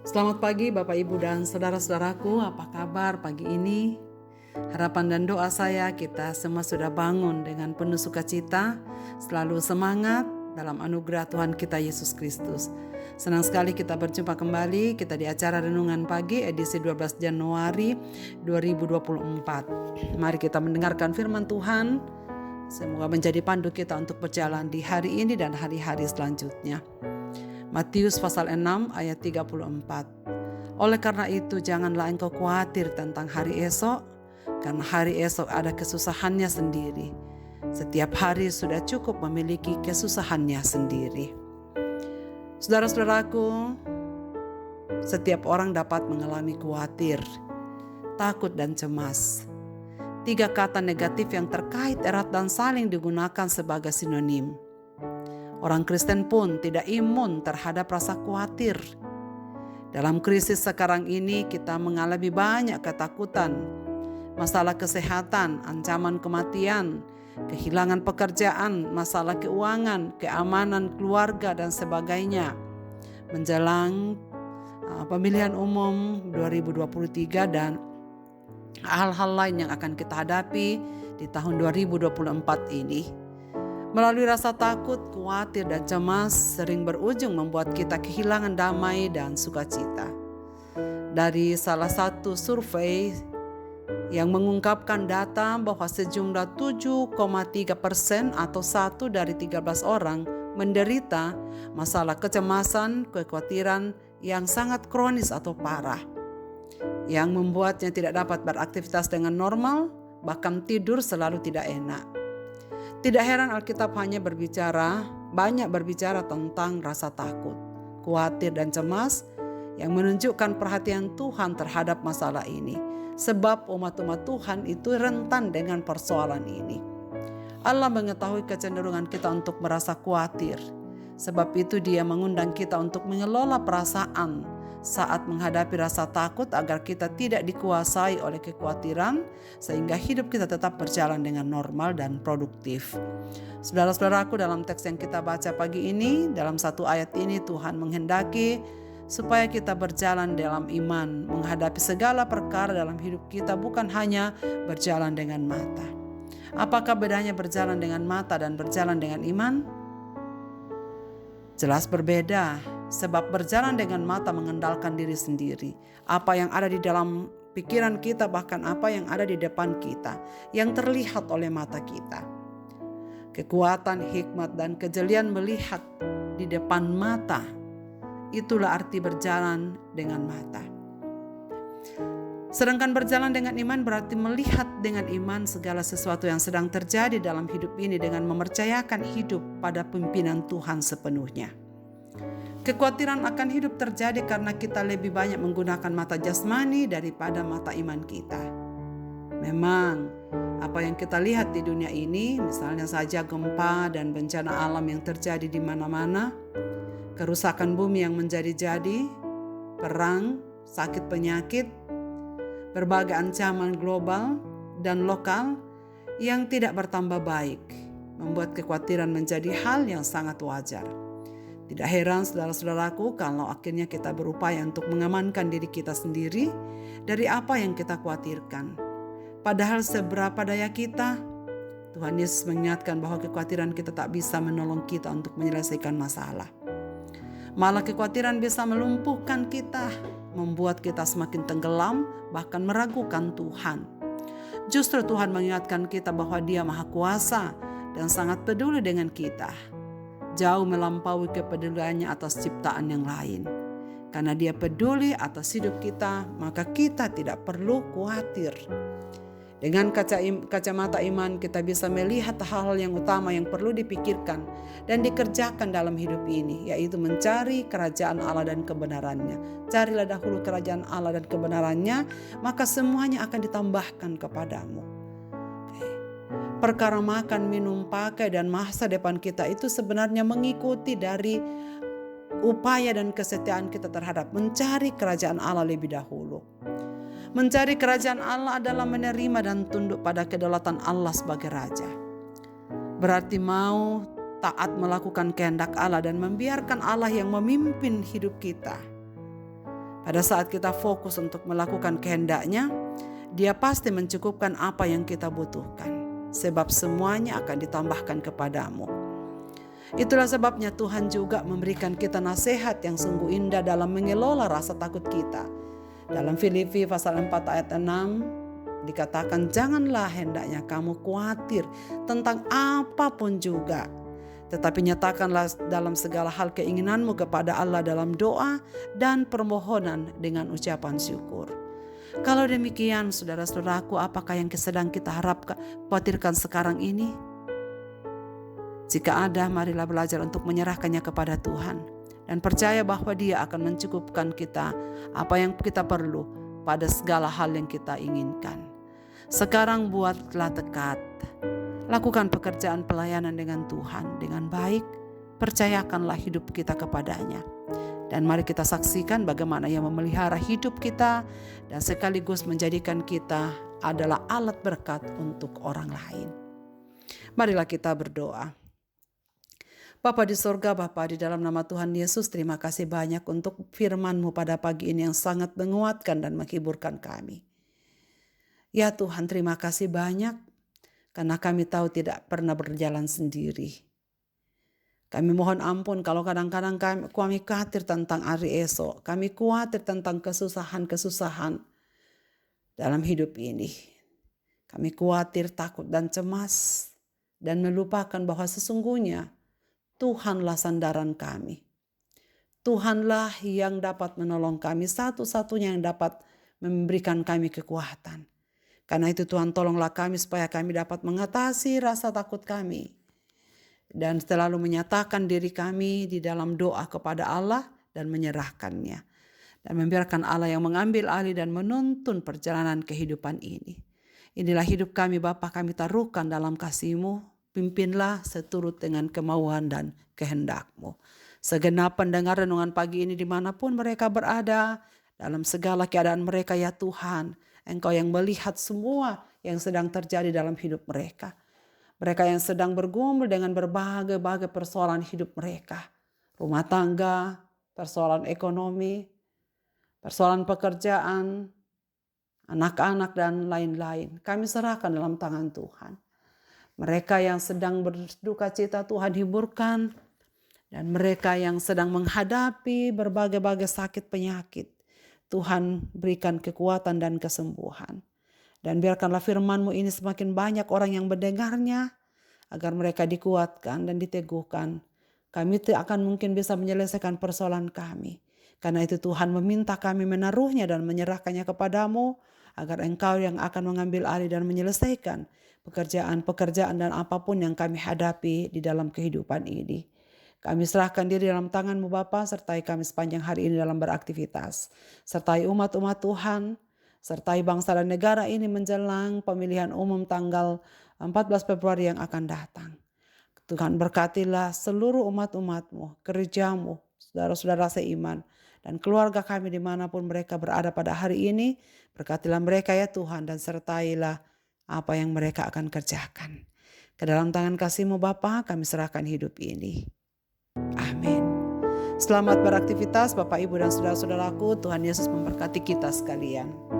Selamat pagi Bapak Ibu dan saudara-saudaraku, apa kabar pagi ini? Harapan dan doa saya kita semua sudah bangun dengan penuh sukacita, selalu semangat dalam anugerah Tuhan kita Yesus Kristus. Senang sekali kita berjumpa kembali, kita di acara Renungan Pagi edisi 12 Januari 2024. Mari kita mendengarkan firman Tuhan, semoga menjadi pandu kita untuk berjalan di hari ini dan hari-hari selanjutnya. Matius pasal 6 ayat 34. Oleh karena itu janganlah engkau khawatir tentang hari esok, karena hari esok ada kesusahannya sendiri. Setiap hari sudah cukup memiliki kesusahannya sendiri. Saudara-saudaraku, setiap orang dapat mengalami khawatir, takut dan cemas. 3 kata negatif yang terkait erat dan saling digunakan sebagai sinonim. Orang Kristen pun tidak imun terhadap rasa khawatir. Dalam krisis sekarang ini kita mengalami banyak ketakutan, masalah kesehatan, ancaman kematian, kehilangan pekerjaan, masalah keuangan, keamanan keluarga dan sebagainya. Menjelang pemilihan umum 2023 dan hal-hal lain yang akan kita hadapi di tahun 2024 ini. Melalui rasa takut, khawatir, dan cemas sering berujung membuat kita kehilangan damai dan sukacita. Dari salah satu survei yang mengungkapkan data bahwa sejumlah 7,3% atau 1 dari 13 orang menderita masalah kecemasan, kekhawatiran yang sangat kronis atau parah, yang membuatnya tidak dapat beraktivitas dengan normal, bahkan tidur selalu tidak enak. Tidak heran Alkitab hanya banyak berbicara tentang rasa takut, khawatir dan cemas yang menunjukkan perhatian Tuhan terhadap masalah ini. Sebab umat-umat Tuhan itu rentan dengan persoalan ini. Allah mengetahui kecenderungan kita untuk merasa khawatir. Sebab itu Dia mengundang kita untuk mengelola perasaan saat menghadapi rasa takut agar kita tidak dikuasai oleh kekhawatiran sehingga hidup kita tetap berjalan dengan normal dan produktif. Saudara-saudaraku, dalam teks yang kita baca pagi ini, dalam satu ayat ini Tuhan menghendaki supaya kita berjalan dalam iman, menghadapi segala perkara dalam hidup kita bukan hanya berjalan dengan mata. Apakah bedanya berjalan dengan mata dan berjalan dengan iman? Jelas berbeda, sebab berjalan dengan mata mengandalkan diri sendiri. Apa yang ada di dalam pikiran kita, bahkan apa yang ada di depan kita, yang terlihat oleh mata kita. Kekuatan, hikmat, dan kejelian melihat di depan mata, itulah arti berjalan dengan mata. Sedangkan berjalan dengan iman berarti melihat dengan iman segala sesuatu yang sedang terjadi dalam hidup ini dengan mempercayakan hidup pada pimpinan Tuhan sepenuhnya. Kekhawatiran akan hidup terjadi karena kita lebih banyak menggunakan mata jasmani daripada mata iman kita. Memang apa yang kita lihat di dunia ini, misalnya saja gempa dan bencana alam yang terjadi di mana-mana, kerusakan bumi yang menjadi-jadi, perang, sakit penyakit, berbagai ancaman global dan lokal yang tidak bertambah baik, membuat kekhawatiran menjadi hal yang sangat wajar. Tidak heran saudara-saudaraku kalau akhirnya kita berupaya untuk mengamankan diri kita sendiri dari apa yang kita khawatirkan. Padahal seberapa daya kita, Tuhan Yesus mengingatkan bahwa kekhawatiran kita tak bisa menolong kita untuk menyelesaikan masalah. Malah kekhawatiran bisa melumpuhkan kita, membuat kita semakin tenggelam, bahkan meragukan Tuhan. Justru Tuhan mengingatkan kita bahwa Dia Maha Kuasa dan sangat peduli dengan kita. Jauh melampaui kepeduliannya atas ciptaan yang lain. Karena Dia peduli atas hidup kita, maka kita tidak perlu khawatir. Dengan kacamata iman kita bisa melihat hal-hal yang utama yang perlu dipikirkan dan dikerjakan dalam hidup ini, yaitu mencari kerajaan Allah dan kebenarannya. Carilah dahulu kerajaan Allah dan kebenarannya, maka semuanya akan ditambahkan kepadamu. Perkara makan, minum, pakai, dan masa depan kita itu sebenarnya mengikuti dari upaya dan kesetiaan kita terhadap mencari kerajaan Allah lebih dahulu. Mencari kerajaan Allah adalah menerima dan tunduk pada kedaulatan Allah sebagai Raja. Berarti mau taat melakukan kehendak Allah dan membiarkan Allah yang memimpin hidup kita. Pada saat kita fokus untuk melakukan kehendak-Nya, Dia pasti mencukupkan apa yang kita butuhkan, sebab semuanya akan ditambahkan kepadamu. Itulah sebabnya Tuhan juga memberikan kita nasihat yang sungguh indah dalam mengelola rasa takut kita. Dalam Filipi pasal 4 ayat 6 dikatakan, janganlah hendaknya kamu khawatir tentang apapun juga, tetapi nyatakanlah dalam segala hal keinginanmu kepada Allah dalam doa dan permohonan dengan ucapan syukur. Kalau demikian, saudara-saudaraku, apakah yang sedang kita khawatirkan sekarang ini? Jika ada, marilah belajar untuk menyerahkannya kepada Tuhan dan percaya bahwa Dia akan mencukupkan kita apa yang kita perlu pada segala hal yang kita inginkan. Sekarang buatlah tekad, lakukan pekerjaan pelayanan dengan Tuhan dengan baik, percayakanlah hidup kita kepada-Nya. Dan mari kita saksikan bagaimana Ia memelihara hidup kita dan sekaligus menjadikan kita adalah alat berkat untuk orang lain. Marilah kita berdoa. Bapa di sorga, Bapa di dalam nama Tuhan Yesus, terima kasih banyak untuk firman-Mu pada pagi ini yang sangat menguatkan dan menghiburkan kami. Ya Tuhan, terima kasih banyak karena kami tahu tidak pernah berjalan sendiri. Kami mohon ampun kalau kadang-kadang kami khawatir tentang hari esok. Kami khawatir tentang kesusahan-kesusahan dalam hidup ini. Kami khawatir, takut dan cemas dan melupakan bahwa sesungguhnya Tuhanlah sandaran kami. Tuhanlah yang dapat menolong kami, satu-satunya yang dapat memberikan kami kekuatan. Karena itu Tuhan, tolonglah kami supaya kami dapat mengatasi rasa takut kami dan selalu menyatakan diri kami di dalam doa kepada Allah dan menyerahkannya. Dan membiarkan Allah yang mengambil alih dan menuntun perjalanan kehidupan ini. Inilah hidup kami Bapa, kami taruhkan dalam kasih-Mu. Pimpinlah seturut dengan kemauan dan kehendak-Mu. Segenap pendengar renungan pagi ini dimanapun mereka berada, dalam segala keadaan mereka ya Tuhan, Engkau yang melihat semua yang sedang terjadi dalam hidup mereka. Mereka yang sedang bergumul dengan berbagai-bagai persoalan hidup mereka. Rumah tangga, persoalan ekonomi, persoalan pekerjaan, anak-anak dan lain-lain. Kami serahkan dalam tangan Tuhan. Mereka yang sedang berduka cita Tuhan hiburkan. Dan mereka yang sedang menghadapi berbagai-bagai sakit penyakit, Tuhan berikan kekuatan dan kesembuhan. Dan biarkanlah firman-Mu ini semakin banyak orang yang mendengarnya, agar mereka dikuatkan dan diteguhkan. Kami tidak akan mungkin bisa menyelesaikan persoalan kami. Karena itu Tuhan meminta kami menaruhnya dan menyerahkannya kepadamu, agar Engkau yang akan mengambil alih dan menyelesaikan pekerjaan-pekerjaan dan apapun yang kami hadapi di dalam kehidupan ini. Kami serahkan diri dalam tangan-Mu Bapa, sertai kami sepanjang hari ini dalam beraktivitas. Sertai umat-umat Tuhan, sertai bangsa dan negara ini menjelang pemilihan umum tanggal 14 Februari yang akan datang. Tuhan berkatilah seluruh umat-umat-Mu, gereja-Mu, saudara-saudara seiman, dan keluarga kami dimanapun mereka berada pada hari ini. Berkatilah mereka ya Tuhan, dan sertailah apa yang mereka akan kerjakan. Ke dalam tangan kasih-Mu Bapa, kami serahkan hidup ini. Amin. Selamat beraktivitas Bapak, Ibu, dan saudara-saudaraku. Tuhan Yesus memberkati kita sekalian.